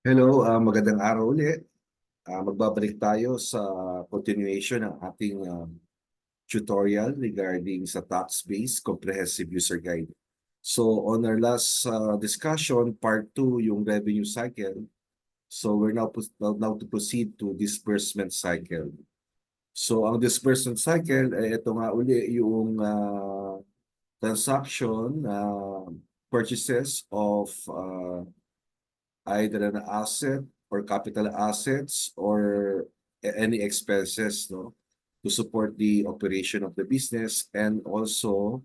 Hello, magandang araw ulit. Magbabalik tayo sa continuation ng ating tutorial regarding sa tax-based comprehensive user guide. So on our last discussion, part 2, yung revenue cycle. So we're now to proceed to disbursement cycle. So ang disbursement cycle, ito nga uli yung transaction, purchases of either an asset or capital assets or any expenses, no, to support the operation of the business, and also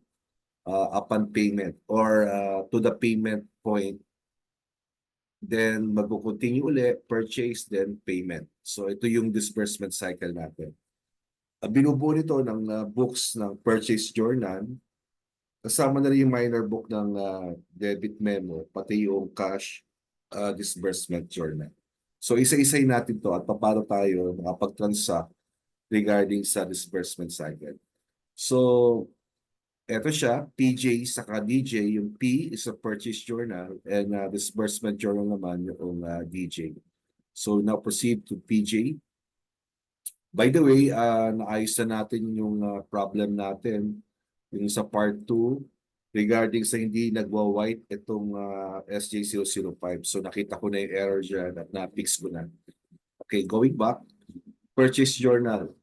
upon payment or to the payment point, then magko-continue uli, purchase, then payment. So ito yung disbursement cycle natin. Binubuo nito ng books ng purchase journal, kasama na rin yung minor book ng debit memo, pati yung cash disbursement journal. So isa-isay natin to at paano tayo makapag-transact regarding sa disbursement cycle. So eto siya, PJ saka DJ. Yung P is a purchase journal and disbursement journal naman yung DJ. So now proceed to PJ. By the way, naayos na natin yung problem natin yung sa part 2 regarding sa hindi nagwa-white itong SJ005. So nakita ko na yung error dyan at na-fix ko na. Okay, going back, purchase journal.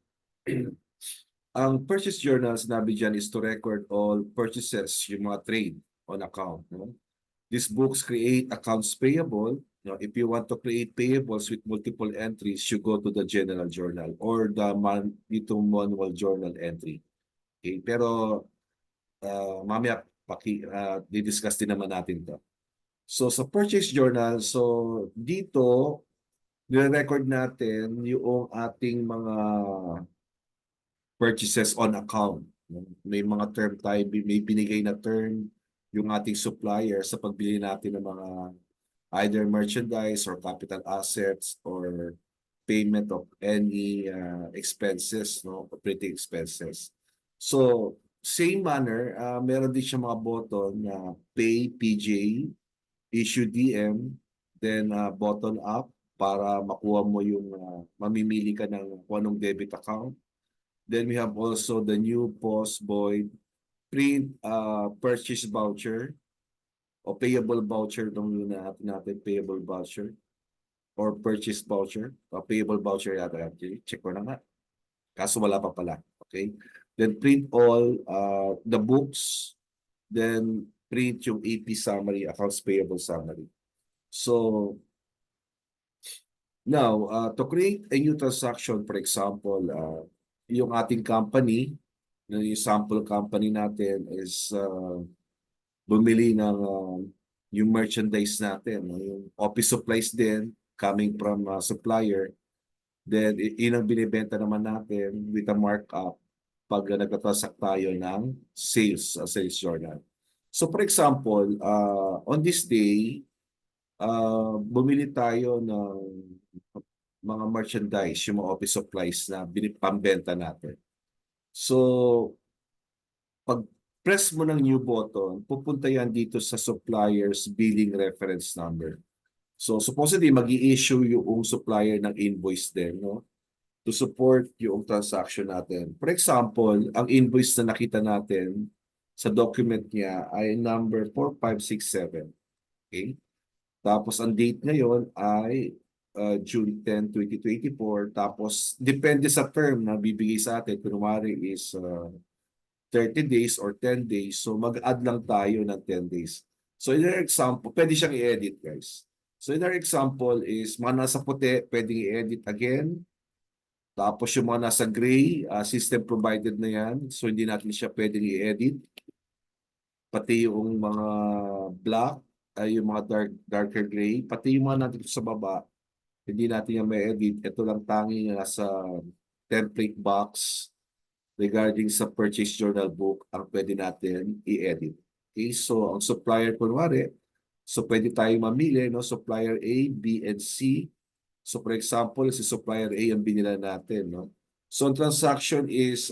Ang purchase journal, sinabi dyan, is to record all purchases, yung mga trade on account. No? These books create accounts payable. If you want to create payables with multiple entries, you go to the general journal or the itong manual journal entry. Okay, pero mamaya di-discuss din naman natin to. So sa purchase journal, so dito nire-record natin yung ating mga purchases on account. May mga term tayo, may binigay na term yung ating supplier sa pagbili natin ng mga either merchandise or capital assets or payment of any expenses, no, operating expenses. So, same manner, meron din siya mga button na pay PJ, issue DM, then button up para makuha mo yung mamimili ka ng kung anong debit account. Then we have also the new post void print purchase voucher o payable voucher nung natin payable voucher or purchase voucher o payable voucher yata actually. Check ko na nga. Kaso wala pa pala. Okay? Then print all the books. Then print yung AP summary, accounts payable summary. So now, to create a new transaction, for example, yung ating company, yung sample company natin is bumili ng yung merchandise natin, yung office supplies din coming from supplier. Then, yun ang binibenta naman natin with a markup pag nagtatransact tayo ng sales journal. So, for example, on this day, bumili tayo ng mga merchandise, yung mga office supplies na pambenta natin. So, pag press mo ng new button, pupunta yan dito sa supplier's billing reference number. So, supposedly, mag-i-issue yung supplier ng invoice din, no? To support yung transaction natin. For example, ang invoice na nakita natin sa document niya ay number 4567. Okay? Tapos, ang date ngayon ay June 10, 2024. Tapos, depende sa term na bibigay sa atin. Kunwari is 30 days or 10 days. So, mag-add lang tayo ng 10 days. So, in our example, pwede siyang i-edit, guys. So, in our example is, mga nasa puti, pwedeng i-edit again. Tapos, yung mga nasa gray, system provided na yan. So, hindi natin siya pwedeng i-edit. Pati yung mga black, ay yung mga darker gray. Pati yung mga nandito sa baba, hindi natin yung may edit. Ito lang tanging nasa template box regarding sa purchase journal book ang pwede natin i-edit. Okay, so ang supplier kunwari, so pwede tayong mamili, no? Supplier A, B, and C. So for example, si supplier A ang binila natin, no? So ang transaction is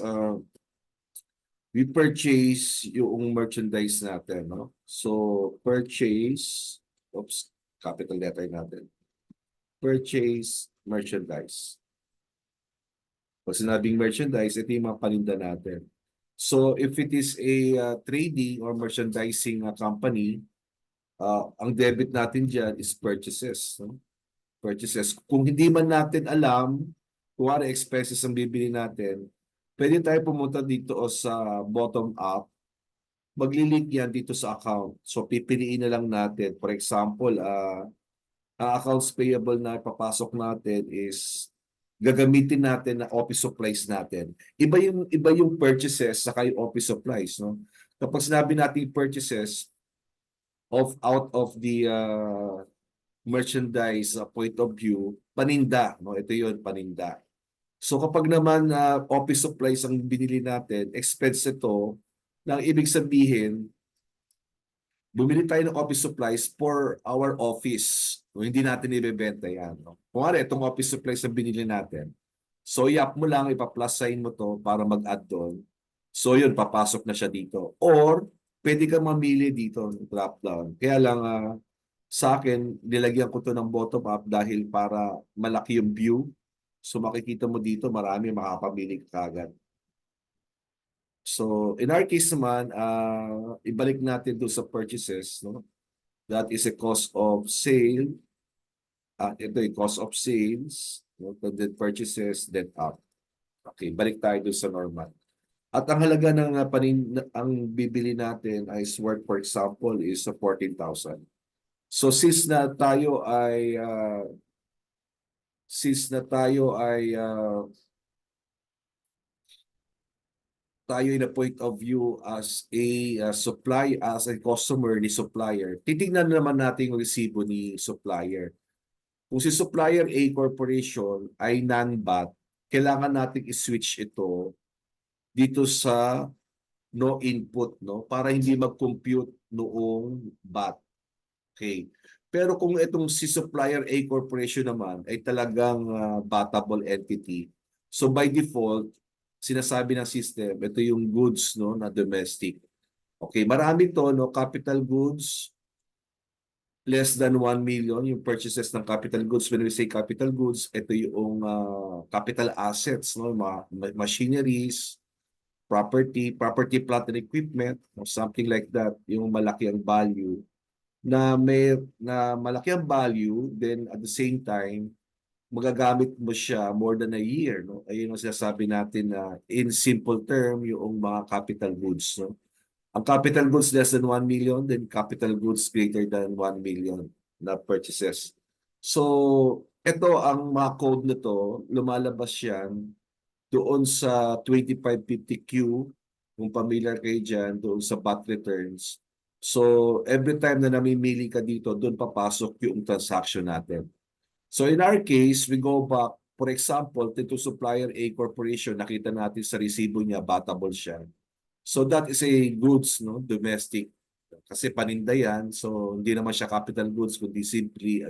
we purchase yung merchandise natin, no? So purchase, oops, capital letter natin. purchase merchandise. Pag sinabing merchandise, ito yung mga paninda natin. So if it is a trading or merchandising company, ang debit natin dyan is purchases. No? Purchases. Kung hindi man natin alam, kung ano expenses ang bibili natin, pwede tayo pumunta dito o sa bottom up, maglilink yan dito sa account. So pipiliin na lang natin. For example, ang accounts payable na papasok natin is gagamitin natin na office supplies natin. Iba yung purchases saka yung office supplies, no? Kapag sinabi natin purchases out of the merchandise point of view, paninda, no? Ito 'yon, paninda. So kapag naman office supplies ang binili natin, expense ito, nang ibig sabihin bumili tayo ng office supplies for our office. No, hindi natin ibebenta yan. No? Kung ano, itong office supplies na binili natin. So, i-up mo lang, ipa-plus sign mo to para mag-add doon. So, yun, papasok na siya dito. Or, pwede kang mamili dito, drop down. Kaya lang, sa akin, nilagyan ko to ng bottom up dahil para malaki yung view. So, makikita mo dito, marami makapamili ka agad. So, in our case naman, ibalik natin doon sa purchases, no? That is a cost of sale. Ito yung cost of sales, no? Then purchases, then up. Okay, balik tayo doon sa normal. At ang halaga ng ang bibili natin is worth, for example, is 14,000. So, since na tayo ay tayo in a point of view as as a customer ni supplier, titingnan naman natin yung resibo ni supplier. Kung si supplier A Corporation ay non-BAT, kailangan natin i-switch ito dito sa no input, no, para hindi mag-compute noong BAT. Okay. Pero kung itong si supplier A Corporation naman ay talagang batable entity, so by default, sinasabi ng system, ito yung goods, no, na domestic. Okay, marami to, no, capital goods less than 1 million, yung purchases ng capital goods. When we say capital goods, ito yung capital assets, no, machineries, property, plant and equipment, or something like that, yung malaki ang value na malaki ang value, then at the same time magagamit mo siya more than a year, no? Ayun ang sinasabi natin na in simple term yung mga capital goods, no? Ang capital goods less than 1 million, then capital goods greater than 1 million na purchases. So, ito ang mga code nito, lumalabas yan doon sa 2550Q, kung familiar kayo dyan, doon sa VAT returns. So, every time na namimili ka dito, doon papasok yung transaction natin. So, in our case, we go back, for example, to supplier A Corporation, nakita natin sa resibo niya, batable siya. So, that is a goods, no, domestic. Kasi paninda yan, so hindi naman siya capital goods, kundi simply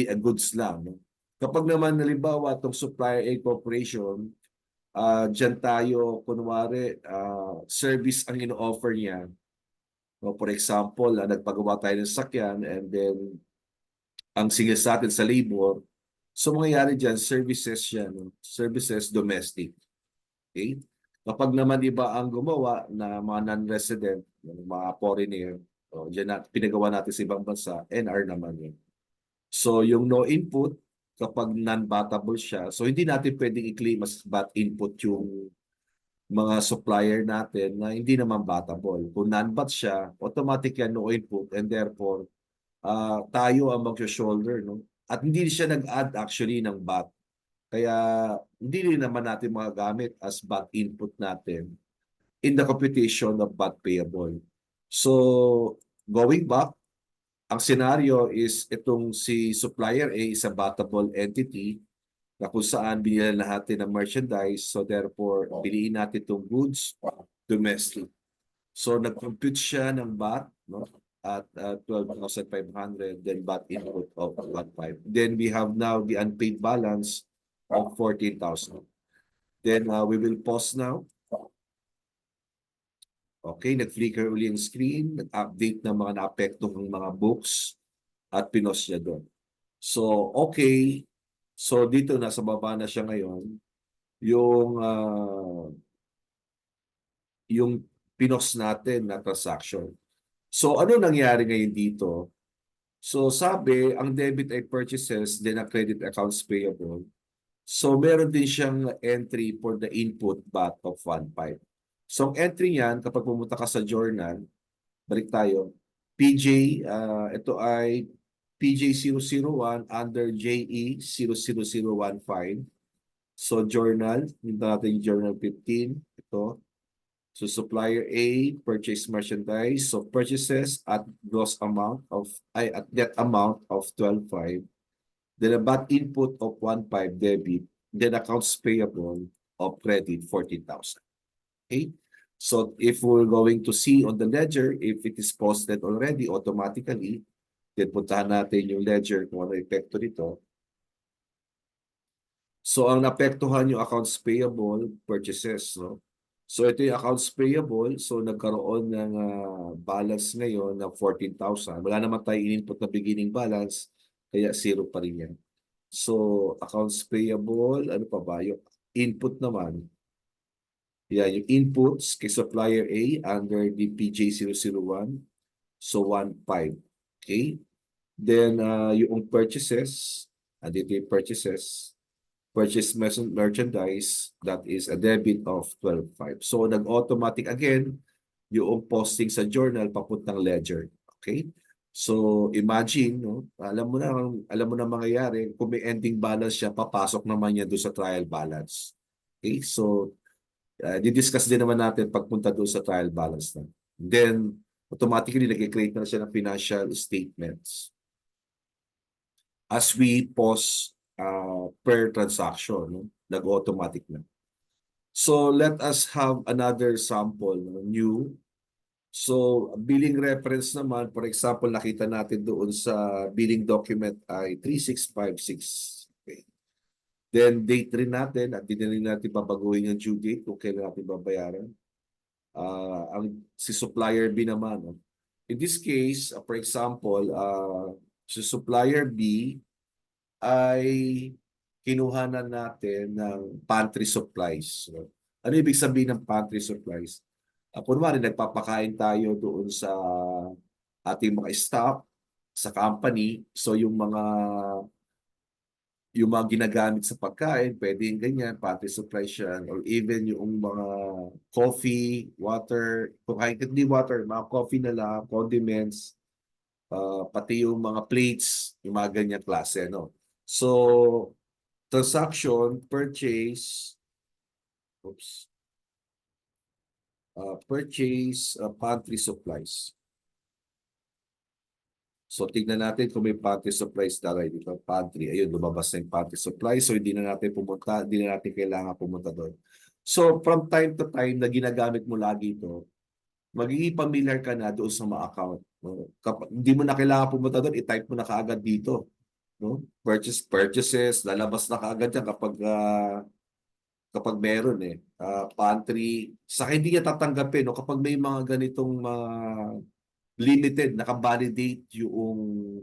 a goods lang. No? Kapag naman, halimbawa, itong supplier A Corporation, dyan tayo, kunwari, service ang ino-offer niya. No, for example, nagpagawa tayo ng sakyan and then ang singil sa atin sa labor. So, mangyayari dyan, services yan. No? Services domestic. Okay? Kapag naman iba ang gumawa na mga non-resident, mga foreigner, dyan pinagawa natin sa ibang bansa, NR naman yun. So, yung no input, kapag non-batable siya, so hindi natin pwedeng i-claim as bat input yung mga supplier natin na hindi naman batable. Kung non-bat siya, automatic yan no input and therefore tayo ang mag-shoulder. No? At hindi siya nag-add actually ng bat. Kaya hindi rin naman natin magagamit as bat input natin in the computation of bat payable. So, going back, ang scenario is itong si supplier A is a batable entity na kung saan binili natin ng merchandise. So therefore, biliin natin itong goods domestic. So nag-compute siya ng BAT, no, at 12,500, then BAT input of 1,500. Then we have now the unpaid balance of 14,000. Then we will pause now. Okay, nag-flicker uli yung screen, nag-update ng mga naapektuhang mga books at pinost niya doon. So, okay. So, dito nasa baba na siya ngayon. Yung yung pinos natin na transaction. So, ano nangyari ngayon dito? So, sabi, ang debit ay purchases, then ang credit accounts payable. So, meron din siyang entry for the input back of 1.5. So, ang entry niyan, kapag pumunta ka sa journal, balik tayo, PJ, ito ay PJ001 under JE00015. So, journal, yung natin journal 15, ito. So, supplier A, purchase merchandise. So, purchases at gross amount of, at net amount of 12.5. Then, a back input of 1.5 debit. Then, accounts payable of credit 14,000. Okay? So, if we're going to see on the ledger, if it is posted already automatically, then puntahan natin yung ledger kung ano epekto nito. So, ang naapektuhan yung accounts payable, purchases, no? So, ito yung accounts payable. So, nagkaroon ng balance ngayon na 14,000. Wala naman tayo in-input na beginning balance, kaya zero pa rin yan. So, accounts payable, ano pa ba? Yung input naman. Yan, yung inputs kay supplier A under the PJ001. So, 1.5. Okay? Then, yung purchases, andito yung purchases. Purchase merchandise, that is a debit of 12.5. So, nag-automatic again, yung posting sa journal papuntang ledger. Okay? So, imagine, no? Alam mo na mangyayari, kung may ending balance siya, papasok naman niya doon sa trial balance. Okay? So, didiscuss din naman natin pagpunta doon sa trial balance na. Then, automatically, nag-create na siya ng financial statements as we post per transaction, no? Nag-automatic na. So let us have another sample, no? New. So billing reference naman, for example, nakita natin doon sa billing document ay 3656. Okay. Then date rin natin at hindi rin natin babaguhin yung due date kung kailan natin babayaran. Ang si supplier B naman, no? In this case, for example, si supplier B ay kinuhanan natin ng pantry supplies. So, ano ibig sabihin ng pantry supplies? Kunwari, nagpapakain tayo doon sa ating mga staff sa company. So, yung mga ginagamit sa pagkain, pwedeng ganyan, pantry supplies yan. Or even yung mga coffee, water, kung kahit hindi water, mga coffee na lang, condiments, pati yung mga plates, yung mga ganyan klase, no? So, transaction, purchase, pantry supplies. So, tignan natin kung may pantry supplies tayo dito. Pantry, ayun, lumabas na yung pantry supplies. So, hindi na natin kailangan pumunta doon. So, from time to time na ginagamit mo lagi ito, magiging familiar ka na doon sa mga account. No? Hindi mo na kailangan pumunta doon, i-type mo na kaagad dito. No? Purchases, lalabas na kaagad yan kapag meron pantry. Sa hindi niya tatanggapin, no? Kapag may mga ganitong limited, nakabalidate yung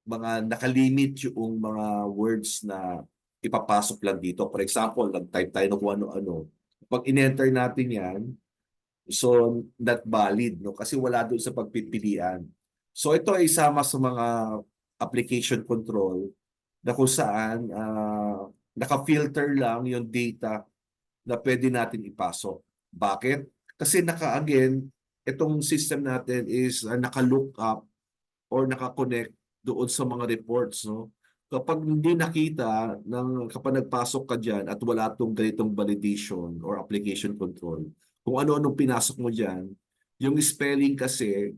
mga nakalimit yung mga words na ipapasok lang dito. For example, nag-type tayo ng kung ano-ano. Pag in-enter natin yan, so not valid, no? Kasi wala doon sa pagpipilian. So ito ay isama sa mga application control na kung saan naka-filter lang yung data na pwede natin ipasok. Bakit? Kasi again, itong system natin is naka-look up or naka-connect doon sa mga reports, no? Kapag hindi nakita kapag nagpasok ka diyan at wala tong ganitong validation or application control, kung ano-anong pinasok mo diyan, yung spelling kasi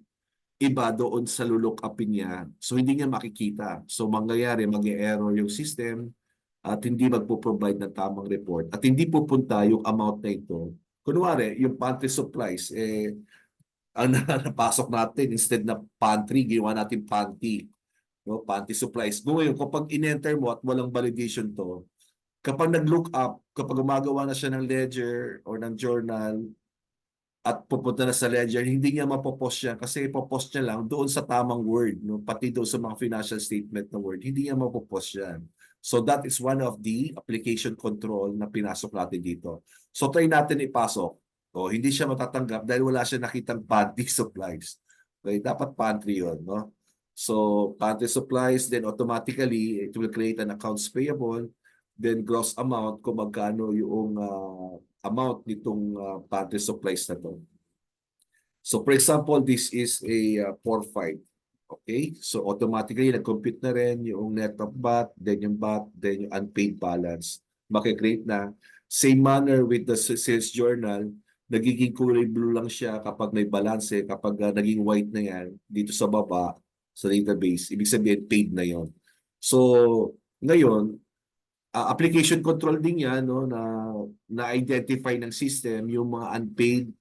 iba doon sa look upin niya. So hindi niya makikita. So mangyayari, mag-error yung system at hindi magpo-provide ng tamang report at hindi pupunta yung amount na ito. Kunwari, yung pantry supplies, ang napasok natin, instead na pantry, ginawa natin panty. No? Panty supplies. Ngayon, kapag in-enter mo at walang validation to, kapag nag-look up, kapag gumagawa na siya ng ledger or ng journal, at pupunta na sa ledger, hindi niya mapopost yan kasi ipopost niya lang doon sa tamang word, no? Pati doon sa mga financial statement na word, hindi niya mapopost yan. So that is one of the application control na pinasok natin dito. So try natin ipasok. O, hindi siya matatanggap dahil wala siya nakitang pantry supplies. Okay, dapat pantry yun, no? So pantry supplies, then automatically it will create an accounts payable, then gross amount kung magkano yung amount nitong pantry supplies na to. So for example, this is a 4-5. Okay? So automatically, nag-compute na rin yung net of BAT, then yung BAT, then yung unpaid balance. Makikreate na. Same manner with the sales journal, nagiging kulay blue lang siya kapag may balance eh. Kapag naging white na yan, dito sa baba, sa database, ibig sabihin paid na yon. So, ngayon, application control din yan, no, na-identify ng system yung mga unpaid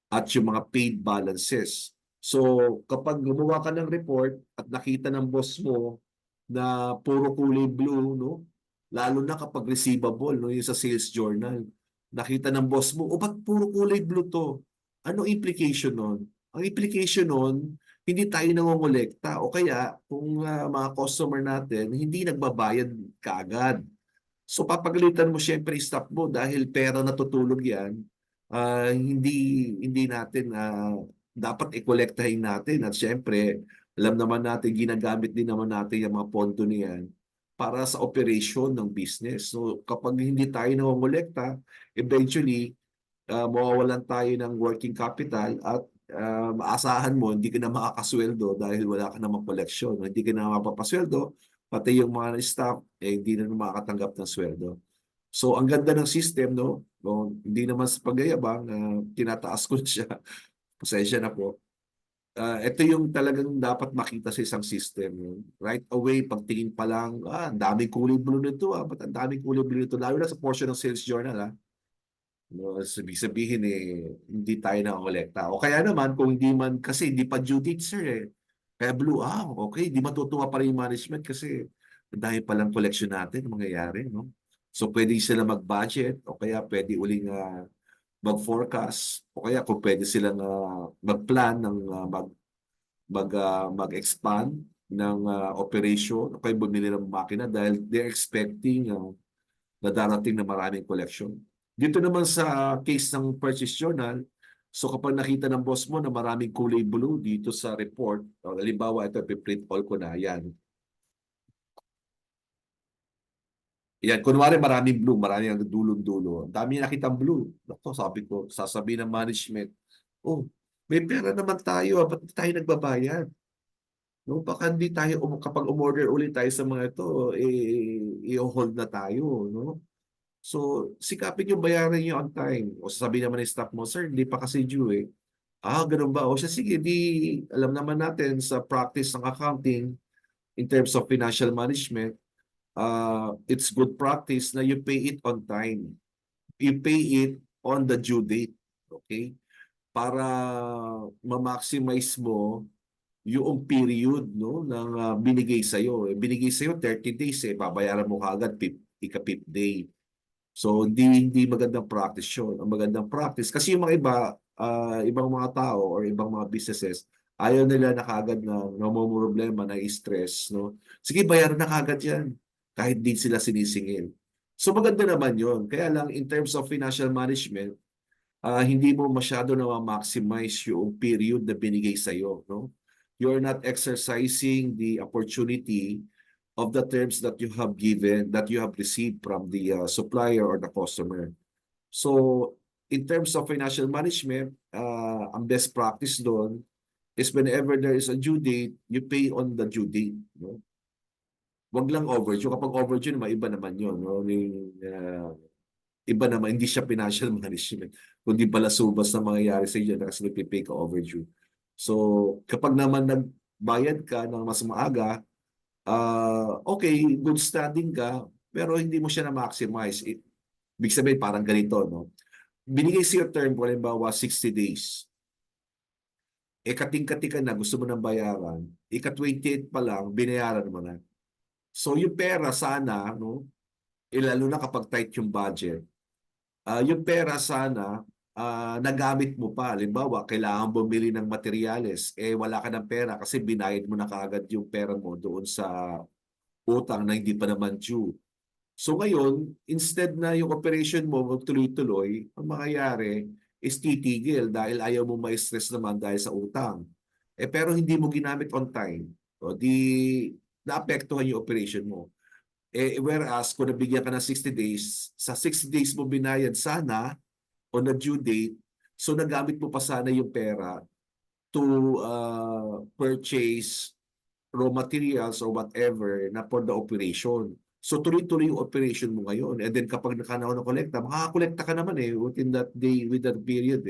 at yung mga paid balances. So, kapag gumawa ka ng report at nakita ng boss mo na puro kulay blue, no? Lalo na kapag receivable, no, yung sa sales journal. Nakita ng boss mo, o ba't puro kulay blue to? Ano implication nun? Ang implication nun, hindi tayo nangongolekta o kaya kung mga customer natin hindi nagbabayad kaagad. So papagalitan mo siyempre staff mo dahil pera natutulog yan. Hindi natin dapat i-collectahin natin at siyempre alam naman natin ginagamit din naman natin yung mga pondo niyan para sa operation ng business. So kapag hindi tayo nangongolekta, eventually mawawalan tayo ng working capital at maasahan mo hindi ka na makakasweldo dahil wala ka namang koleksyon. Hindi ka na mapapasweldo, pati yung mga staff hindi na makakatanggap ng sweldo. So ang ganda ng system, no? No, hindi naman sa pagyayabang, tinataas ko siya. Pasensya na po. Ito yung talagang dapat makita sa isang system. Yun. Right away, pagtingin pa lang, ang daming kulay blue nito. Ba't ang daming kulay blue nito? Lalo na sa portion ng sales journal. No, sabihin hindi tayo na-kolekta. O kaya naman, kung hindi man, kasi hindi pa due date, sir eh. Kaya blue, okay, di matutuwa pa rin yung management kasi dahil palang collection natin mangyayari, no? So pwede sila mag-budget o kaya pwede uling mag-forecast o kaya kung pwede silang mag-plan ng mag-expand ng operation o kaya bumili ng makina dahil they're expecting na darating na maraming collection. Dito naman sa case ng purchase journal, so kapag nakita ng boss mo na maraming kulay blue dito sa report, halimbawa ito, piprint all ko na, yan. Yan, kunwari maraming blue, maraming ang dulo-dulo. Ang dami nakitang blue. Naku, sabi ko, sasabihin ng management, oh, may pera naman tayo, ba't tayo nagbabayad? No, baka hindi tayo, kapag umorder ulit tayo sa mga ito, i-hold na tayo, no? So, sikapin yung bayaran nyo on time. O sasabihin naman ng staff mo, sir, hindi pa kasi due eh. Ganun ba? O siya, sige, di alam naman natin sa practice ng accounting in terms of financial management, it's good practice na you pay it on time. You pay it on the due date. Okay? Para ma-maximize mo yung period no ng binigay sa iyo. Binigay sa iyo 30 days babayaran mo kaagad ika-5th day. So hindi magandang practice 'yun. Ang magandang practice kasi yung mga ibang mga tao or ibang mga businesses ayaw nila na kaagad na namomroblema na stress no. Sige bayaran na kaagad 'yan kahit di sila sinisingil. So maganda naman 'yun. Kaya lang in terms of financial management, hindi mo masyado na ma-maximize yung period na binigay sa iyo, no? You're not exercising the opportunity of the terms that you have given, that you have received from the supplier or the customer. So, in terms of financial management, ang best practice doon is whenever there is a due date, you pay on the due date, no? Wag lang overdue. Kapag overdue, iba naman yun, no? Iba naman, hindi siya financial management, kundi pala subas na mangyayari sa iyo kasi nagpipay ka overdue. So, kapag naman nagbayad ka ng mas maaga, okay, good standing ka, pero hindi mo siya na-maximize. Ibig sabihin, parang ganito, no? Binigay siya term, kung halimbawa, 60 days. Kating-kati ka na, gusto mo ng bayaran, ika-28 pa lang, binayaran mo na. So, yung pera sana, no? Lalo na kapag tight yung budget, yung pera sana nagamit mo pa. Halimbawa, kailangan bumili ng materyales, wala ka ng pera kasi binayad mo na kaagad yung pera mo doon sa utang na hindi pa naman due. So ngayon, instead na yung operation mo magtuloy-tuloy, ang mangyayari is titigil dahil ayaw mo ma-stress naman dahil sa utang. Pero hindi mo ginamit on time. O di naapektuhan yung operation mo. Whereas kung nabigyan ka ng 60 days, sa 60 days mo binayad sana on the due date, so nagamit mo pa sana yung pera to purchase raw materials or whatever na for the operation. So tuloy-tuloy yung operation mo ngayon. And then kapag nakanaon ng kolekta, makakakolekta ka naman within that day, with that period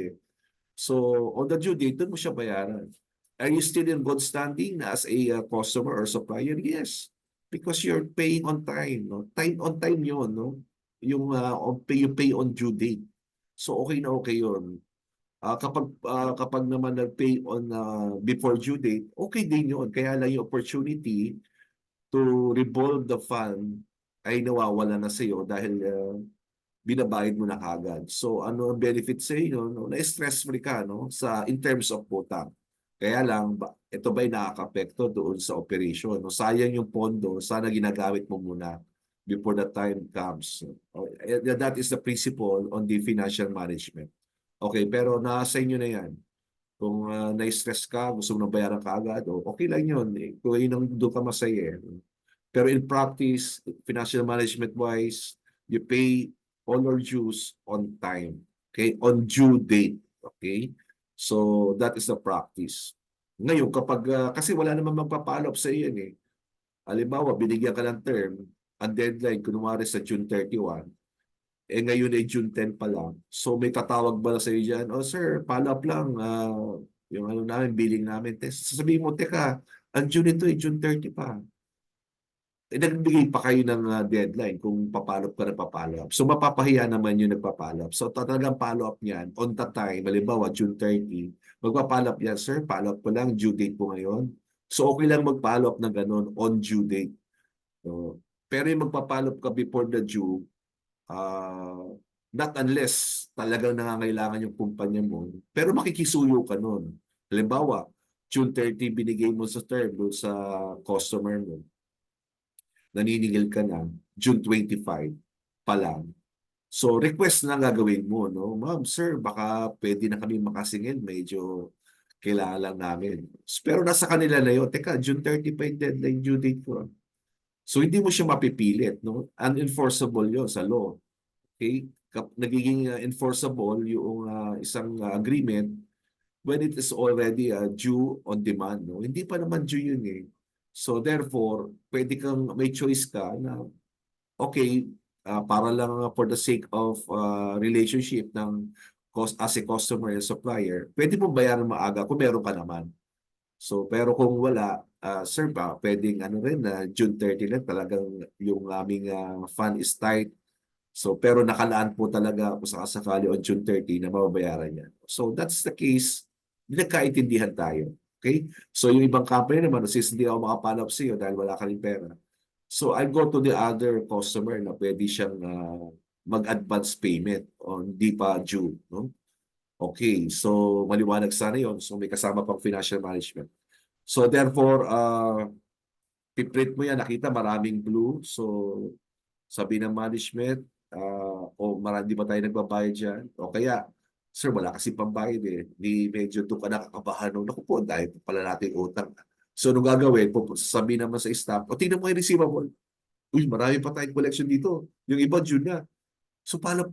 So on the due date, doon mo siya bayaran. Are you still in good standing as a customer or supplier? Yes. Because you're paying on time. No? Time on time yun. No? You pay on due date. So okay na okay yun. Kapag naman nag-pay on before due date, okay din yun. Kaya lang yung opportunity to revolve the fund ay nawawala na sa iyo dahil binabayad mo na kagad. So ano ang benefit sa iyo? No? Na-stress free ka no? In terms of utang. Kaya lang, ito ba'y nakaka-apekto doon sa operation? No? Sayang yung pondo, sana ginagamit mo muna before the time comes. That is the principle on the financial management. Okay, pero nasa inyo na yan. Kung na-stress ka, gusto mo na bayaran ka agad, okay lang yun. Kung yun ang doon ka masaya. Pero in practice, financial management-wise, you pay all your dues on time. Okay? On due date. Okay? So, that is the practice. Ngayon, kasi wala naman magpapalop sa iyo yan. Halimbawa, binigyan ka ng term, ang deadline, kunwari sa June 31, ngayon ay June 10 pa lang. So may tatawag ba sa iyo dyan? Oh sir, follow up lang. Yung ano namin, billing namin. Sasabihin mo, teka, ang June ito ay June 30 pa. Nagbigay pa kayo ng deadline kung papalop ka na papalop. So mapapahiya naman yung nagpapalop. So talagang follow up niyan on the time. Halimbawa, June 30, magpapalop yan, sir, follow up ko lang, due date po ngayon. So okay lang mag-follow up na ganun on due date. So, pero yung magpapalop ka before the due, not unless talagang nangangailangan yung kumpanya mo, pero makikisuyo ka nun. Halimbawa, June 30 binigay mo sa term doon sa customer mo, naniningil ka na, June 25 pa lang. So request na gagawin mo, no? Ma'am, sir, baka pwede na kami makasingil, medyo kailangan lang namin. Pero nasa kanila na yun. Teka, June 30 pa yung deadline due date ko. So hindi mo siya mapipilit, no? Unenforceable yun sa law. Okay? Nagiging enforceable yung isang agreement when it is already due on demand. No? Hindi pa naman due yun So therefore, pwede kang, may choice ka na, okay, para lang for the sake of relationship ng as a customer and supplier, pwede mo bayaran maaga kung meron ka naman. So, pero kung wala, sir, pwedeng ano rin na June 30 lang talagang yung aming fund is tight. So, pero nakalaan po talaga kung sakasakali on June 30 na mababayaran niya. So, that's the case. Nagkaintindihan tayo. Okay? So, yung ibang company naman, since hindi ako makapalap sa iyo dahil wala ka rin pera. So, I go to the other customer na pwede siyang mag-advance payment on di pa due. No? Okay, so maliwanag sana yon. So, may kasama pang financial management. So, therefore, piprint mo yan. Nakita maraming blue. So, sabi ng management, marami di ba tayo nagbabayad dyan? O kaya, sir, wala kasi pambayad Di medyo doon ka nakakabahan. Naku po, dahil pala natin utang. So, anong gagawin? Sabihin naman sa staff, tingnan mo yung receivable. Uy, marami pa tayong collection dito. Yung iba, June na. So, follow up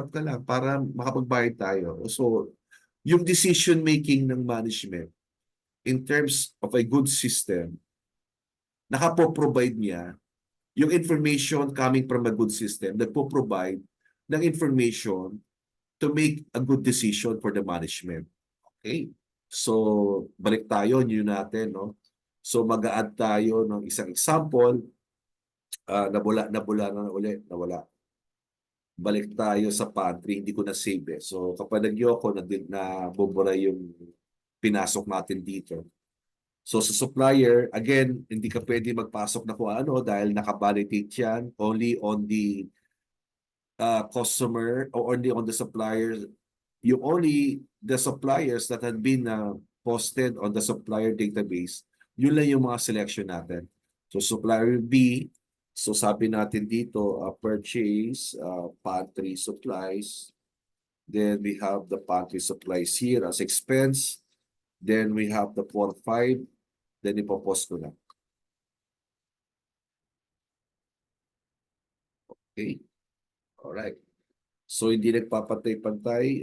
ka lang para makapagbayad tayo. So, yung decision making ng management in terms of a good system, nakapo-provide niya yung information coming from a good system, nagpo-provide ng information to make a good decision for the management. Okay? So, balik tayo, yun natin, no? So, mag-a-add tayo ng isang example. Nawala na ulit, nawala. Balik tayo sa pantry, hindi ko na-save So, kapag nagyoko, na bubura yung pinasok natin dito. So sa supplier, again, hindi ka pwede magpasok na kung ano dahil nakavalidate yan only on the customer or only on the supplier yung only the suppliers that had been posted on the supplier database, yun lang yung mga selection natin. So supplier B, so sabi natin dito, purchase pantry supplies. Then we have the pantry supplies here as expense. Then we have the 4-5. Then ipopost ko na. Okay. Alright. So hindi nagpapantay-pantay.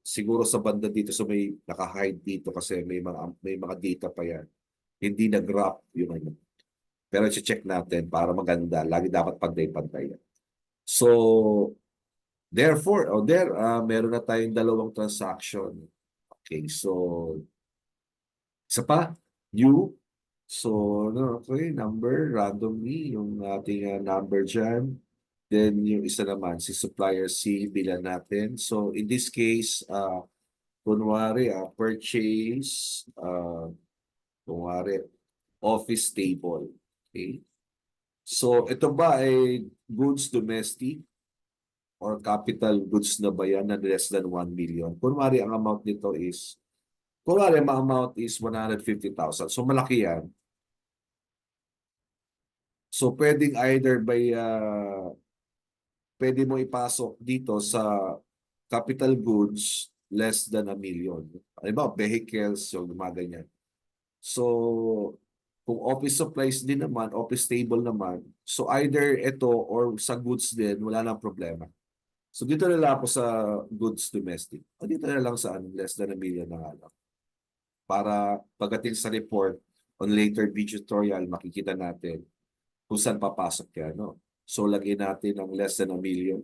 Siguro sa banda dito, so may naka-hide dito kasi may mga data pa yan. Hindi nag-wrap yung ano. Pero check natin para maganda. Lagi dapat pantay-pantay yan. So, therefore, meron na tayong dalawang transaction. Okay, so, isa pa, new. So, okay, number, randomly, yung ating number dyan. Then, yung isa naman, si supplier C, bilan natin. So, in this case, kunwari, purchase, kunwari, office table. Okay. So, ito ba ay goods domestic or capital goods na ba yan na less than 1 million? Kunwari, ang amount nito is, kunwari, ang amount is 150,000. So, malaki yan. So, pwedeng either by, pwede mo ipasok dito sa capital goods less than 1 million. Halimbawa, vehicles, yung mga ganyan. So, kung office supplies din naman, office table naman, so either ito or sa goods din, wala nang problema. So, dito na lang ako sa goods domestic. O dito na lang sa less than 1 million na nga lang. Para pagdating sa report, on later video tutorial, makikita natin kung saan papasok yan. No? So, lagyan natin ang less than 1 million.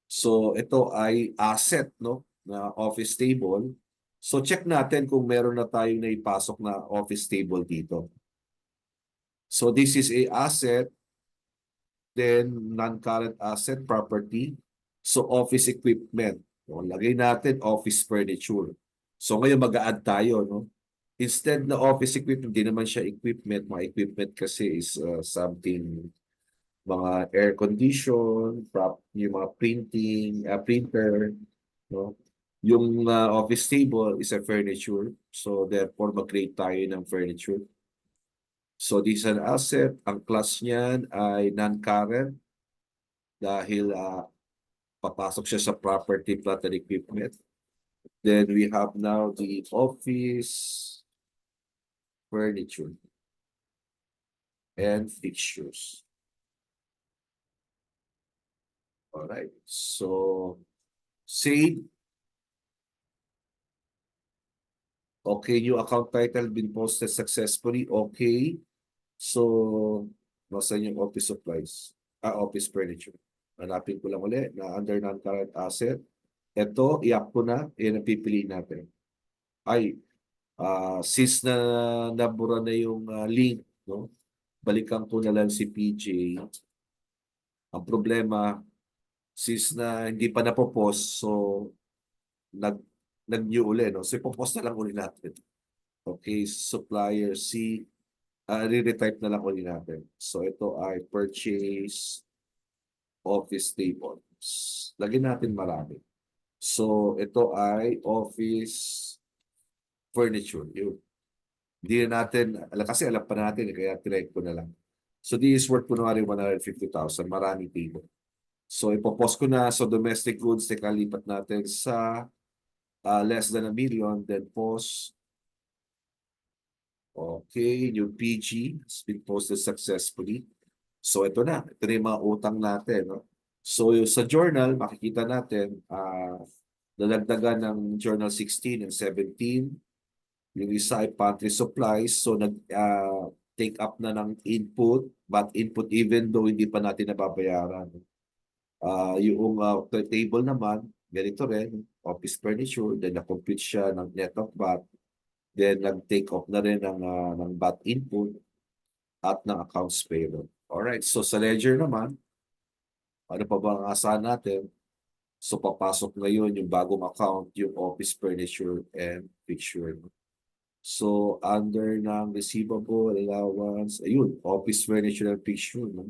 So, ito ay asset, no? Na office table. So, check natin kung meron na tayong naipasok na office table dito. So, this is a asset, then non-current asset property. So, office equipment. So, lagay natin office furniture. So, ngayon mag-a-add tayo, no? Instead na office equipment, hindi naman siya equipment. Mga equipment kasi is something, mga air condition, yung mga printing, printer, no? Yung office table is a furniture. So, therefore, mag-create tayo ng furniture. So, this is an asset. Ang class niyan ay non-current dahil papasok siya sa property, plant, and equipment. Then, we have now the office furniture and fixtures. Alright, so save. Okay, new account title been posted successfully. Okay, so nasan yung office supplies? Office furniture. Hanapin ko lang ulit na under non-current asset. Ito, i-up ko na. Yan ang pipiliin natin. Ay, since nabura na yung link, no? Balikan ko na lang si PJ. Ang problema, since na hindi pa napopost, so nag-new uli, no? So ipopost na lang uli natin. Okay, supplier C, re-retype na lang uli natin. So ito ay purchase office tables. Lagyan natin marami. So ito ay office furniture. Yun. Hindi na natin, kasi alam pa natin, kaya tinake ko na lang. So this is worth kunwari 150,000, marami table. So ipopost ko na sa domestic goods, lipat natin sa less than 1 million, then post. Okay, yung PG has been posted successfully. So ito na yung mga utang natin. No? So sa journal, makikita natin, nalagdagan ng journal 16 and 17. Yung isa ay pantry supplies. So nag-take up na ng input, but input even though hindi pa natin nababayaran. Yung table naman, ganito rin, office furniture, then na-complete siya ng net of VAT, then nag-take off na rin ng VAT input at ng accounts payable. Alright, so sa ledger naman, ano pa ba ang asahan natin? So papasok ngayon yung bagong account, yung office furniture and fixture. So under ng receivable allowance, ayun, office furniture and fixture. No?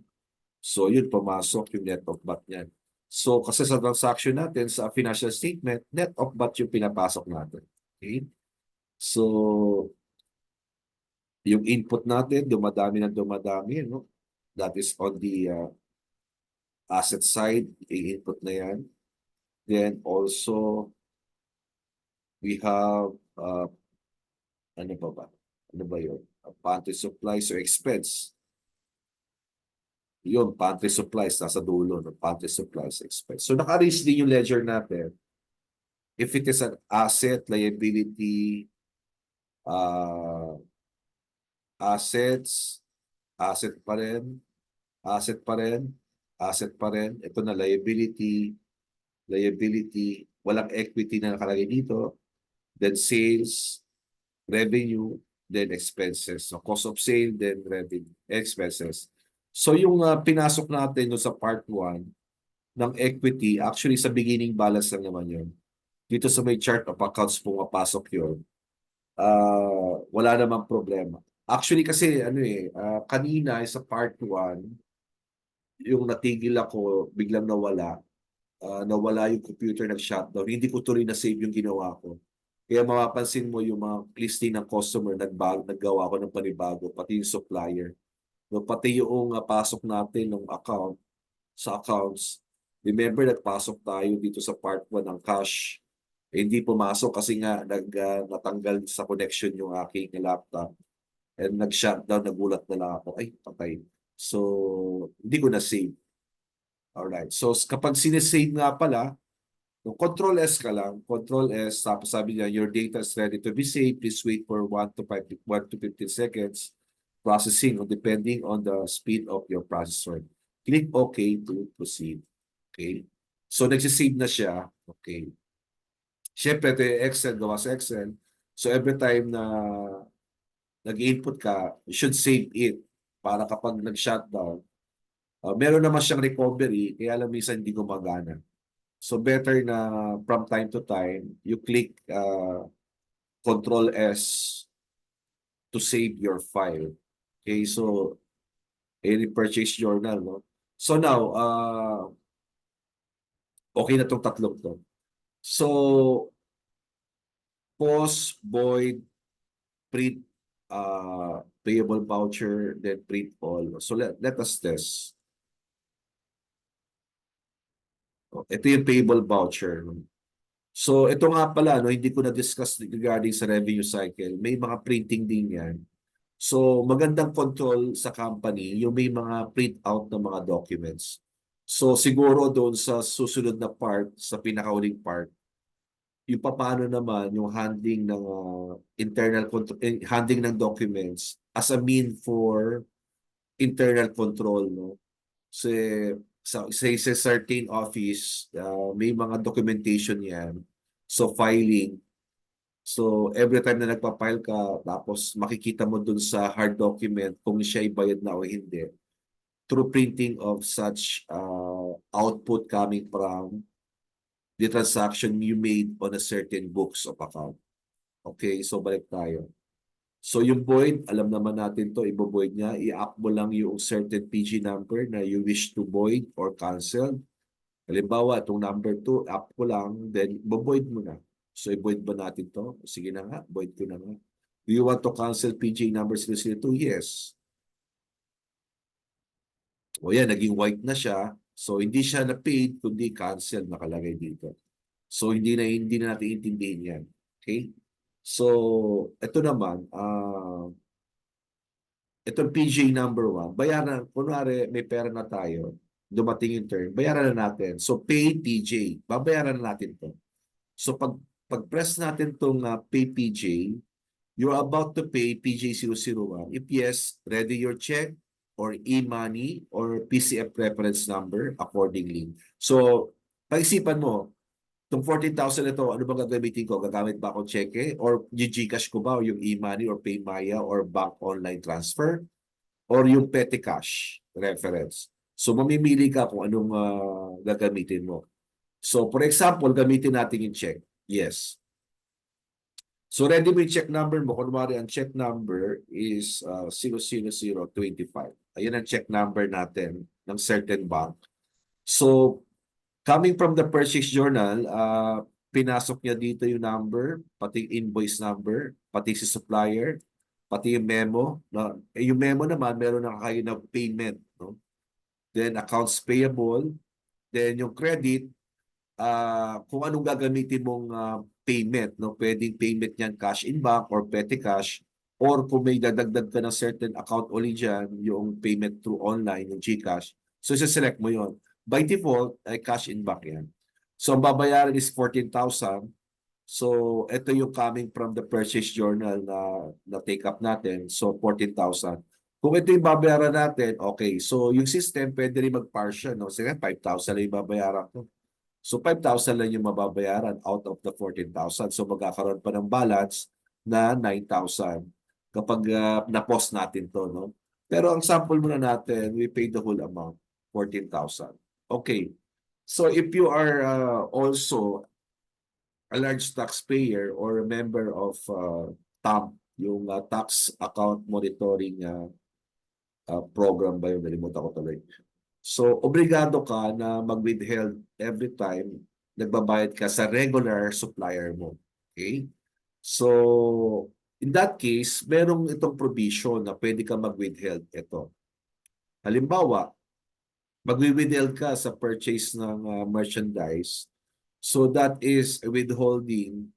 So yun, pumasok yung net of VAT niyan. So, kasi sa transaction natin, sa financial statement, net of baht yung pinapasok natin. Okay? So, yung input natin, dumadami na dumadami, no? That is on the asset side, i-input na yan. Then also, we have, ano ba ba? Ano ba yun? Pantry supplies or expense. Yun, pantry supplies, nasa dulo, no? Pantry supplies, expense. So, naka-arrange din yung ledger natin. If it is an asset, liability, uh, assets, asset pa rin, asset pa rin, asset pa rin. Ito na liability, liability, walang equity na nakalagay dito. Then sales, revenue, then expenses. So cost of sale, then revenue, expenses. So yung pinasok natin sa part 1 ng equity, actually sa beginning balance lang naman yun. Dito sa may chart of accounts pumapasok yun. Wala namang problema. Actually kasi kanina sa part 1, yung natigil ako, biglang nawala. Nawala yung computer, nag-shutdown. Hindi ko tuloy na-save yung ginawa ko. Kaya mapapansin mo yung mga listing ng customer, naggawa ko ng panibago, pati yung supplier. No, pati yung pasok natin ng account sa accounts. Remember, nagpasok tayo dito sa part 1 ng cash. Hindi pumasok kasi nga natanggal sa connection yung aking laptop. And nag-shutdown, nagulat na lang ako. Ay, patay. So, hindi ko na-save. Alright. So, kapag sinesave nga pala, yung Control S ka lang, Control S, tapos sabi niya, your data is ready to be saved. Please wait for 1 to 15 seconds processing, depending on the speed of your processor. Click OK to proceed. Okay. So, nagsisave na siya. Okay. Siyempre, ito yung Excel, gawa sa Excel. So, every time na nag-input ka, you should save it para kapag nag-shutdown, meron naman siyang recovery, kaya lang minsan hindi gumagana. So better na from time to time, you click Control S to save your file. Okay, so any purchase journal, no? So now, okay na itong tatlong to. So, pause, void, print, payable voucher, then print all. So let us test. Ito yung payable voucher. So ito nga pala, no, hindi ko na-discuss regarding sa revenue cycle. May mga printing din yan. So magandang control sa company yung may mga print out ng mga documents. So siguro doon sa susunod na part, sa pinakauling part, yung paano naman yung handling ng internal control, handling ng documents as a mean for internal control, no? Kasi sa certain office, may mga documentation yan. So filing. So every time na nagpa-file ka, tapos makikita mo dun sa hard document kung siya ay bayad na o hindi. Through printing of such output coming from the transaction you made on a certain books of account. Okay, so balik tayo. So yung void, alam naman natin to, i-void niya, i-up mo lang yung certain PG number na you wish to void or cancel. Halimbawa, itong number 2, up ko lang, then void mo na. So i-void ba natin to? Sige na nga, void ko na nga. Do you want to cancel PG number 002? Yes. O yan, naging white na siya. So hindi siya na-paid, kundi cancel nakalagay dito. So hindi na natin intindihin yan. Okay? So, ito naman, itong PJ number 1, bayaran, kunwari may pera na tayo, dumating yung turn, bayaran na natin. So, pay PJ, babayaran na natin to. So, pag-press natin itong pay PJ, you're about to pay PJ001. If yes, ready your check or e-money or PCF reference number accordingly. So, pag-isipan mo, itong 14,000 ito, ano bang gagamitin ko? Gagamit ba akong cheque? Or yung GCash ko ba? O yung e-money or PayMaya or bank online transfer? Or yung petty cash reference? So mamimili ka kung anong gagamitin mo. So for example, gamitin natin yung check. Yes. So ready mo yung check number mo. Kunwari, ang check number is 00025. Ayan ang check number natin ng certain bank. So Coming from the purchase journal, pinasok niya dito yung number, pati invoice number, pati si supplier, pati yung memo. Yung memo naman, meron na kayo na payment. No? Then accounts payable. Then yung credit, kung anong gagamitin mong payment. No? Pwedeng payment niyan cash in bank or petty cash. Or kung may dadagdag ka ng certain account ulit dyan, yung payment through online, yung GCash. So, select mo yon. By default, ay cash in bank yan. So, ang babayaran is 14,000. So, ito yung coming from the purchase journal na take up natin. So, 14,000. Kung ito yung babayaran natin, okay. So, yung system pwede rin mag-partial. No? Sige, 5,000 lang yung babayaran ko. So, 5,000 lang yung mababayaran out of the 14,000. So, magkakaroon pa ng balance na 9,000 kapag na-post natin to. No? Pero ang sample muna natin, we paid the whole amount, 14,000. Okay. So, if you are also a large taxpayer or a member of TAM, yung tax account monitoring program ba yun? Nalimutan ko tuloy. So, obligado ka na mag-withheld every time nagbabayad ka sa regular supplier mo. Okay? So, in that case, merong itong provision na pwede ka mag-withheld. Ito. Halimbawa, mag-withheld ka sa purchase ng merchandise. So, that is a withholding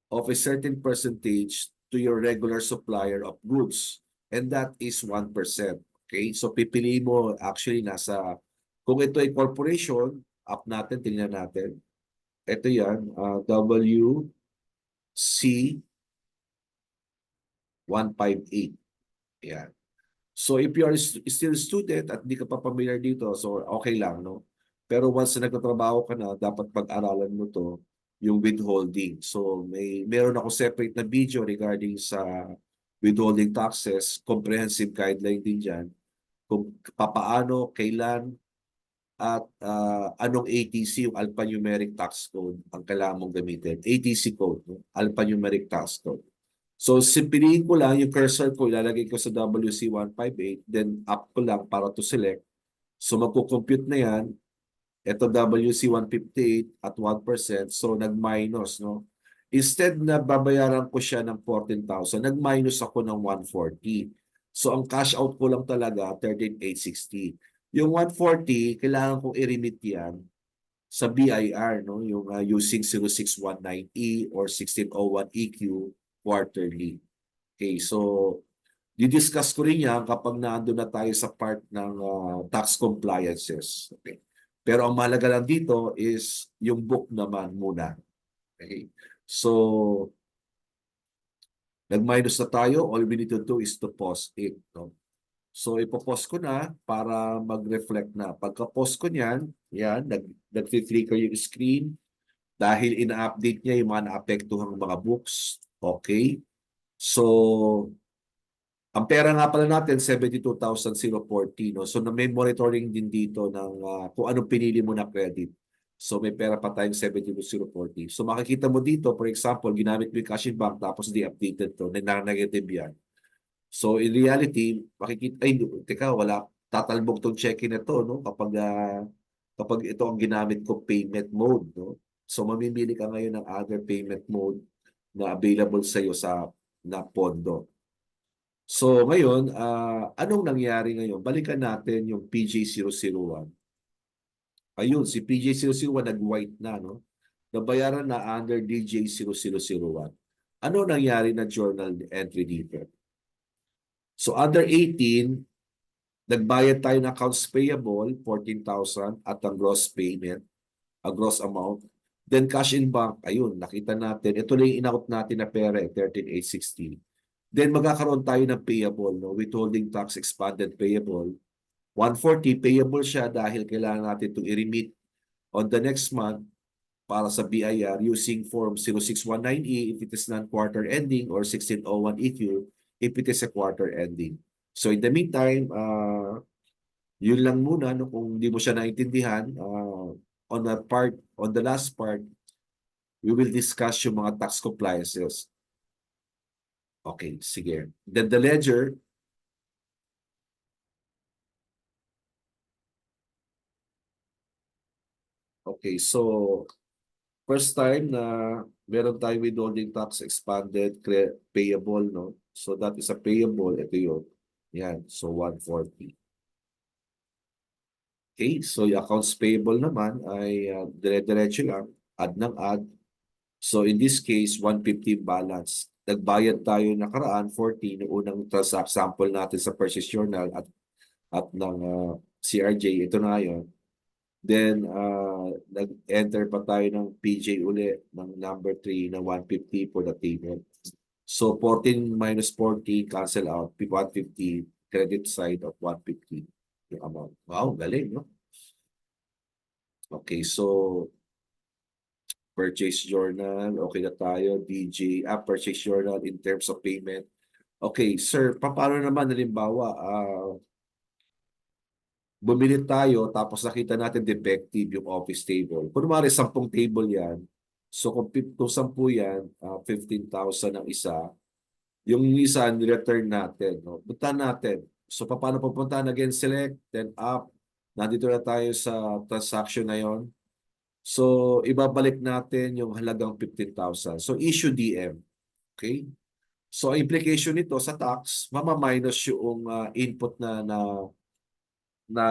of a certain percentage to your regular supplier of goods. And that is 1%. Okay? So pipiliin mo actually kung ito ay corporation, up natin, tingnan natin. Ito yan, WC 158. Yan. So if you are still student at hindi ka pa familiar dito, so okay lang, no? Pero once na nagtatrabaho ka na, dapat pag-aralan mo to, yung withholding. So meron ako separate na video regarding sa withholding taxes, comprehensive guideline din dyan, kung papaano, kailan, at anong ATC, yung alphanumeric tax code, ang kailangan mong gamitin. ATC code, no? Alphanumeric tax code. So, piliin ko lang yung cursor ko, ilalagay ko sa WC158, then up ko lang para to select. So, magko-compute na yan. Ito WC158 at 1%. So, nag-minus, no? Instead na babayaran ko siya ng 14,000, nag-minus ako ng 140. So, ang cash out ko lang talaga, 13,860. Yung 140, kailangan kong i-remit yan sa BIR, no? Yung using 0619E or 1601EQ quarterly. Okay, so di-discuss ko rin yan kapag naandun na tayo sa part ng tax compliances. Okay. Pero ang mahalaga lang dito is yung book naman muna. Okay. So, nag-minus na tayo. All we need to do is to pause it. No? So, ipopost ko na para mag-reflect na. Pagka-post ko niyan, yan, nag-flicker yung screen dahil ina-update niya yung mga naapektuhang mga books. Okay. So, ang pera nga pala natin, 72,040. No? So, may monitoring din dito ng kung anong pinili mo na credit. So, may pera pa tayong 72,040. So, makikita mo dito, for example, ginamit mo yung cash in bank tapos di-updated to, na-negative yan. So, in reality, makikita, ay, teka, wala, tatalbog tong check-in na to, no? Kapag ito ang ginamit ko payment mode, no? So, mamimili ka ngayon ng other payment mode na available sa iyo na pondo. So ngayon, anong nangyari ngayon? Balikan natin yung PJ001. Ayun, si PJ001 nag-white na, no? Nabayaran na under DJ0001. Ano nangyari na journal entry dito? So under 18, nagbayad tayo ng accounts payable, 14,000 at ang gross payment, a gross amount. Then cash in bank, ayun, nakita natin. Ito lang yung in-out natin na pera, 13,860. Then magkakaroon tayo ng payable, no? Withholding tax expanded payable. 140 payable siya dahil kailangan natin itong i-remit on the next month para sa BIR using form 0619E if it is non-quarter ending or 1601EQ if it is a quarter ending. So in the meantime, yun lang muna, no? Kung hindi mo siya naintindihan, on the last part, we will discuss yung mga tax compliances. Okay, sige. Then the ledger, Okay, so first time na meron tayong withholding tax expanded payable, no? So that is a payable. Ito yun. Yan. So 140. Okay, so yung accounts payable naman ay dire-diretso lang. Add ng add. So in this case, 150 balance. Nagbayad tayo nakaraan, 40, noong unang sample natin sa purchase journal at ng CRJ. Ito na yun. Then, nag-enter pa tayo ng PJ uli ng number 3 na 150 for the table. So, 14 minus 40, cancel out. 150, credit side of 150 yung amount. Wow, galing, no? Okay, so purchase journal, okay na tayo. DJ, purchase journal in terms of payment. Okay, sir, paano naman halimbawa, bumili tayo tapos nakita natin defective yung office table. Kunwari, 10 table yan. So kung 10 yan, 15,000 ang isa. Yung isa, ni-return natin. No? Punta natin. So paano pupuntahan? Again, select, then up. Nandito na tayo sa transaction na yon. So ibabalik natin yung halagang 15,000. So issue DM. Okay? So implication nito sa tax, mama-minus yung input na na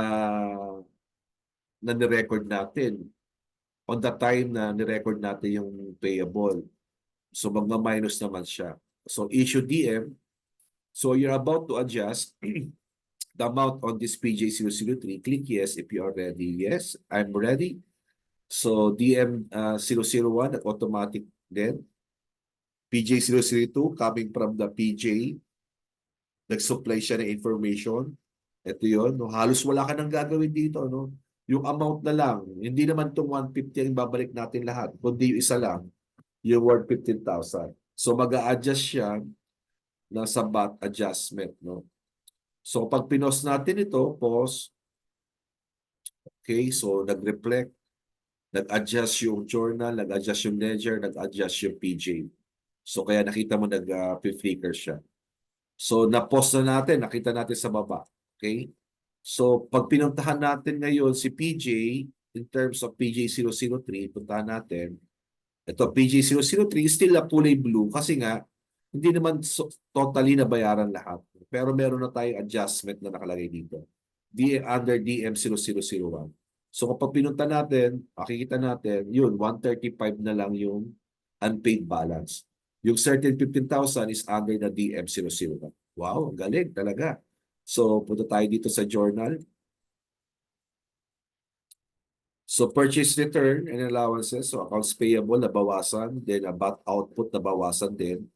ni-record natin on the time na ni-record natin yung payable. So magma-minus naman siya. So issue DM. So you're about to adjust the amount on this PJ003. Click yes if you are ready. Yes, I'm ready. So DM 001 at automatic then. PJ002 coming from the PJ. Nag-supply siya ng information. Ito yun. No? Halos wala ka nang gagawin dito. No? Yung amount na lang. Hindi naman itong 150 ang babalik natin lahat. Kundi yung isa lang. Yung worth 15,000. So mag-a-adjust siya na sa VAT adjustment. No? So pag pinost natin ito, pause. Okay, so nag-reflect. Nag-adjust yung journal, nag-adjust yung ledger, nag-adjust yung PJ. So kaya nakita mo nag-flicker siya. So na-post na natin, nakita natin sa baba. Okay? So pag pinuntahan natin ngayon si PJ, in terms of PJ003, puntahan natin. Ito, PJ003 still na kulay blue kasi nga, hindi naman totally nabayaran lahat. Pero meron na tayong adjustment na nakalagay dito. Under DM0001. So kapag pinunta natin, makikita natin, yun, 135 na lang yung unpaid balance. Yung certain 15,000 is under the DM001. Wow, galing talaga. So punta tayo dito sa journal. So purchase return and allowances, so accounts payable nabawasan, then VAT output nabawasan din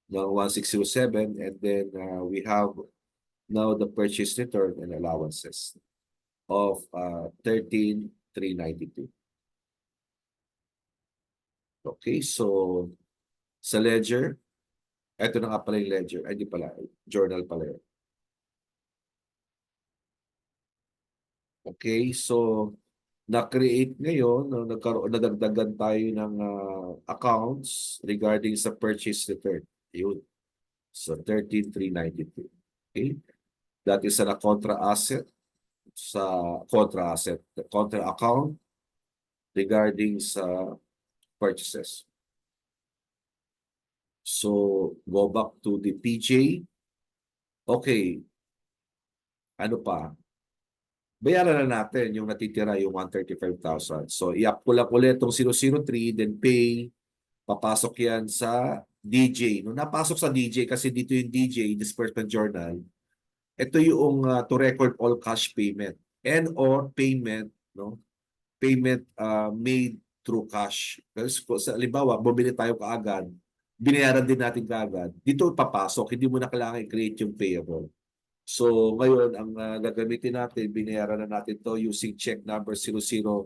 ng 1607, and then we have now the purchase return and allowances of 13,392. Okay, so sa ledger, ito na nga pala yung ledger, ay di pala, journal pala yun. Okay, so na-create ngayon, nadagdagan tayo ng accounts regarding sa purchase return. Yun. So 13,392. Okay? That is a contra asset the contra account regarding sa purchases. So go back to the PJ. Okay. Ano pa? Bayaran na natin yung natitira, yung 135,000. So, i-up ko lang ulit itong 003, then pay. Papasok yan sa DJ. Nung napasok sa DJ, kasi dito yung DJ, Disbursement Journal, ito yung to record all cash payment and or payment, no? Payment made through cash. Kasi sa halimbawa, bumili tayo kaagad, binayaran din natin kaagad. Dito papasok, hindi mo na kailangan i-create yung payable. So ngayon, ang gagamitin natin, binayaran na natin to using check number 00026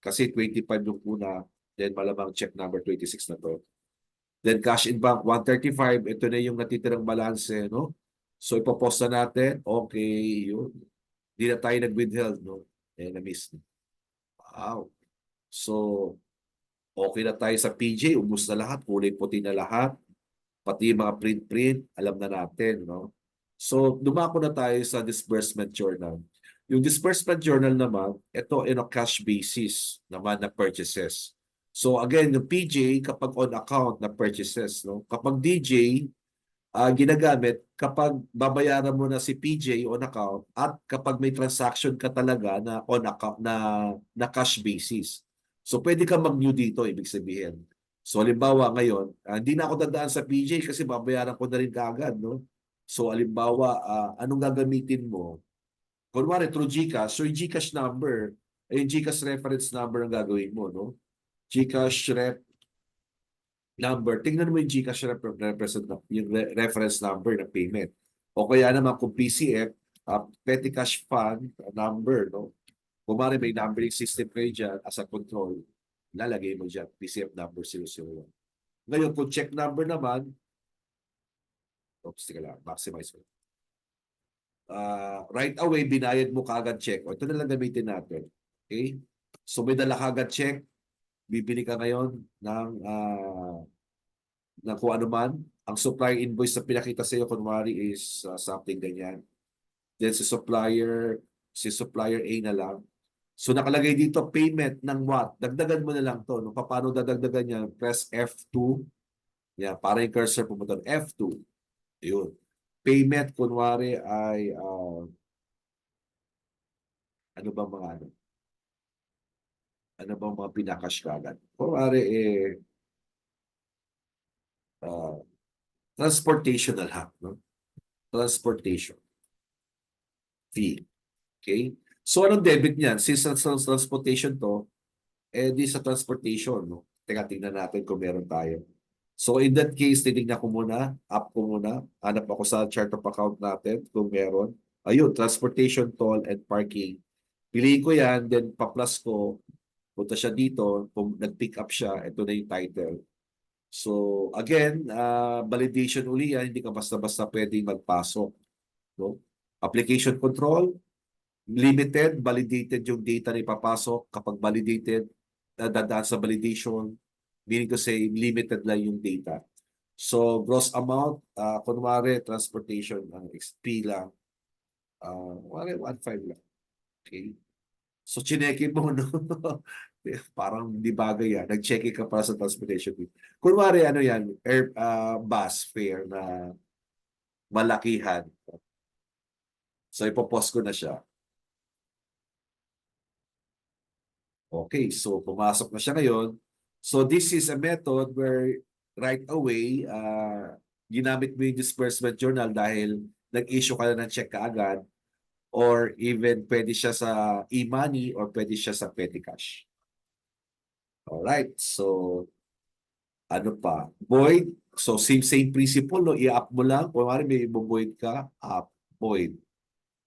kasi 25 yung una, then malamang check number 26 na to. Then cash in bank 135, ito na yung natitirang balance, no? So ipopost na natin, okay, yun. Hindi na tayo nag-withheld, no? Na-miss. Wow. So, okay na tayo sa PJ, ubus na lahat, kulay puti na lahat. Pati yung mga print-print, alam na natin, no? So, dumako na tayo sa disbursement journal. Yung disbursement journal naman, ito in a cash basis naman na purchases. So again, yung PJ kapag on account na purchases, no? Kapag DJ, ginagamit kapag babayaran mo na si PJ on account at kapag may transaction ka talaga na on account na cash basis. So pwede ka mag-new dito, ibig sabihin. So halimbawa ngayon, hindi na ako dadaan sa PJ kasi babayaran ko na rin kaagad, no? So halimbawa, anong gagamitin mo? Kunwari through GCash, so yung GCash number, yung GCash reference number ang gagawin mo, no? GCash rep number, tingnan mo yung GCash reference number ng payment. O kaya naman kung PCF, Petty Cash Fund number, no? Kumari may numbering system kayo dyan as a control, lalagay mo dyan, PCF number 001. Ngayon, kung check number naman, oops, tika lang, maximize mo. Right away, binayad mo kaagad check. O, ito na lang gamitin natin. Okay? So, may dala kaagad check, bibili ka ngayon ng kung ano man. Ang supplier invoice na pinakita sa iyo, kunwari is something ganyan. Then si supplier A na lang. So nakalagay dito, payment ng what? Dagdagan mo na lang to. No? Paano dadagdagan niya? Press F2. Yeah, para yung cursor pumunta. F2. Yun. Payment, kunwari ay, ano ba mga ano? Ano ba mga pinakash kagad? Kunwari transportation na lang. No? Transportation fee. Okay? So, anong debit niyan? Since transportation to, di sa transportation, no? Teka, tingnan natin kung meron tayo. So, in that case, titignan ko muna, up ko muna, hanap ako sa chart of account natin kung meron. Ayun, transportation, toll, and parking. Piliin ko yan, then pa-plus ko, punta siya dito, kung nag-pick up siya, ito na yung title. So, again, validation uli yan, hindi ka basta-basta pwedeng magpasok. No? Application control, limited, validated yung data na ipapasok. Kapag validated, dadaan sa validation, meaning to say, limited lang yung data. So, gross amount, kunwari, transportation, XP lang, kunwari, 1.5 lang. Okay? So, chinekin mo, no? Parang di bagay yan. Nag-check ka para sa transportation fee. Kunwari, ano yan, bus fare na malakihan. So, ipopost ko na siya. Okay, so pumasok na siya ngayon. So this is a method where right away, ginamit mo yung disbursement journal dahil nag-issue ka na ng check kaagad or even pwede siya sa e-money or pwede siya sa petty cash. Alright, so ano pa? Void. So same principle, no? I-up mo lang. Kunwari may i-void ka, up, void.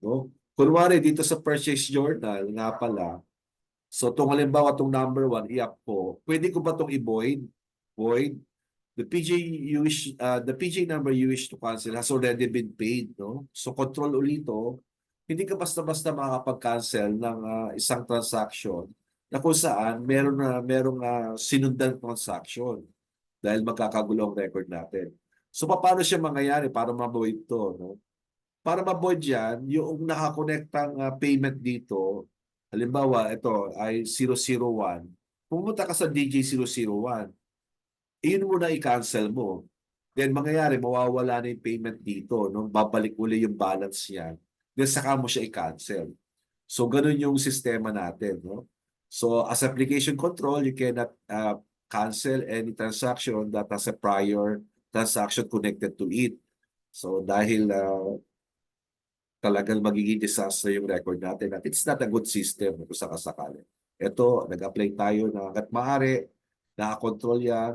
No? Kunwari dito sa purchase journal, nga pala, so itong halimbawa itong number 1, i-up ko. Pwede ko ba itong i-void? Void. The PJ number you wish to cancel has already been paid, no? So control ulito, hindi ka basta-basta makakapag-cancel ng isang transaction na kung saan merong sinundan transaction dahil magkakagulo ang record natin. So paano siya mangyayari para ma-void to, no? Para ma-void yan, yung nakakonektang payment dito, halimbawa, ito ay 001. Pumunta ka sa DJ001. Iyon muna i-cancel mo. Then mangyayari, mawawala na yung payment dito. No? Babalik uli yung balance niyan. Then saka mo siya i-cancel. So, ganun yung sistema natin. No? So, as application control, you cannot cancel any transaction that has a prior transaction connected to it. So, dahil talagang magiging disaster yung record natin. At it's not a good system kung sakasakali. Ito, nag-apply tayo na hanggat maaari, nakakontrol yan,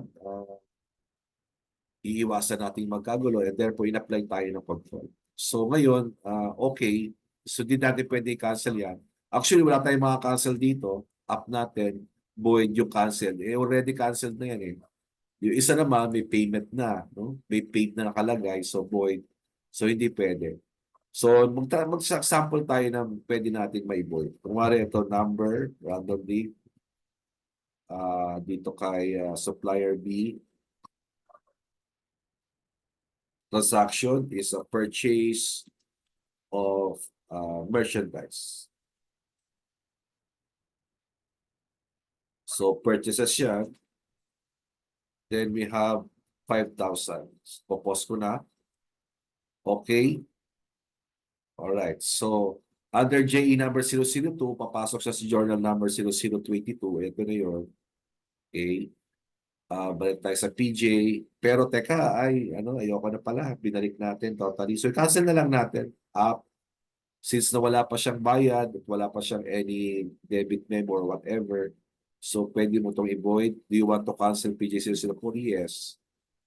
iiwasan natin magkagulo, and therefore, in-apply tayo ng control. So ngayon, okay, so di natin pwede i-cancel yan. Actually, wala tayong mga cancel dito, up natin, void yung cancel. Already canceled na yan eh. Yung isa naman, may payment na, no? May paid na nakalagay, so void. So hindi pwede. So, mag-sample tayo ng pwede natin may-void. Kunwari, ito number, randomly. Dito kay supplier B. Transaction is a purchase of merchandise. So purchases siya. Then we have 5,000. Popos ko na. Okay. Alright. So under JE number 002, papasok siya sa journal number 0022. Ito na yun. Okay. Balik tayo sa PJ. Pero teka, ayoko na pala. Binalik natin totally. So cancel na lang natin. Since na wala pa siyang bayad at wala pa siyang any debit memo or whatever, so pwede mo itong i-void. Do you want to cancel PJ004? Yes.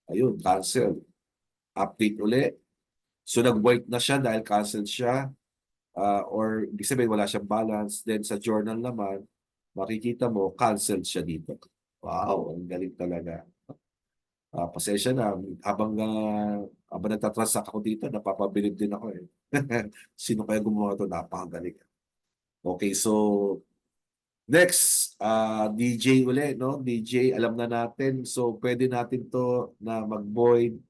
Ayun, cancel. Update uli. So nag-void na siya dahil cancel siya. Or ibig sabihin wala siyang balance. Then sa journal naman, makikita mo, cancel siya dito. Wow, ang galing talaga. Pasensya na, habang nagtatransact ako dito, napapabilib din ako eh. Sino kaya gumawa ito? Napakagaling. Okay, so next, DJ uli, no? DJ, alam na natin. So pwede natin to na mag-void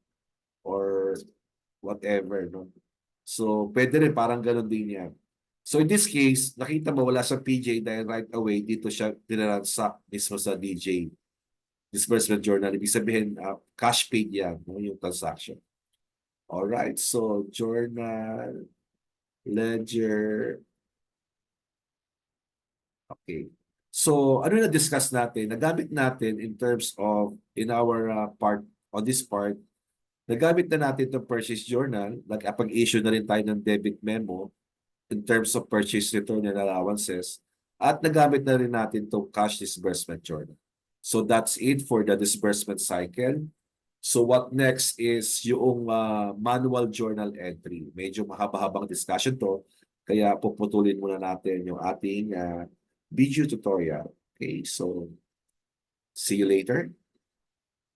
or whatever, no? So pwede rin, parang ganun din yan. So in this case, nakita mo wala sa PJ dahil right away dito siya tinransact mismo sa DJ disbursement journal. Ibig sabihin, cash paid yan, no, yung transaction. Alright, so journal, ledger. Okay. So ano na-discuss natin? Nagamit natin in terms of, in our part, on this part, nagamit na natin itong purchase journal, nag-issue na rin tayo ng debit memo in terms of purchase return and allowances, at nagamit na rin natin itong cash disbursement journal. So that's it for the disbursement cycle. So what next is yung manual journal entry. Medyo mahaba-habang discussion to, kaya puputulin muna natin yung ating video tutorial. Okay, so see you later.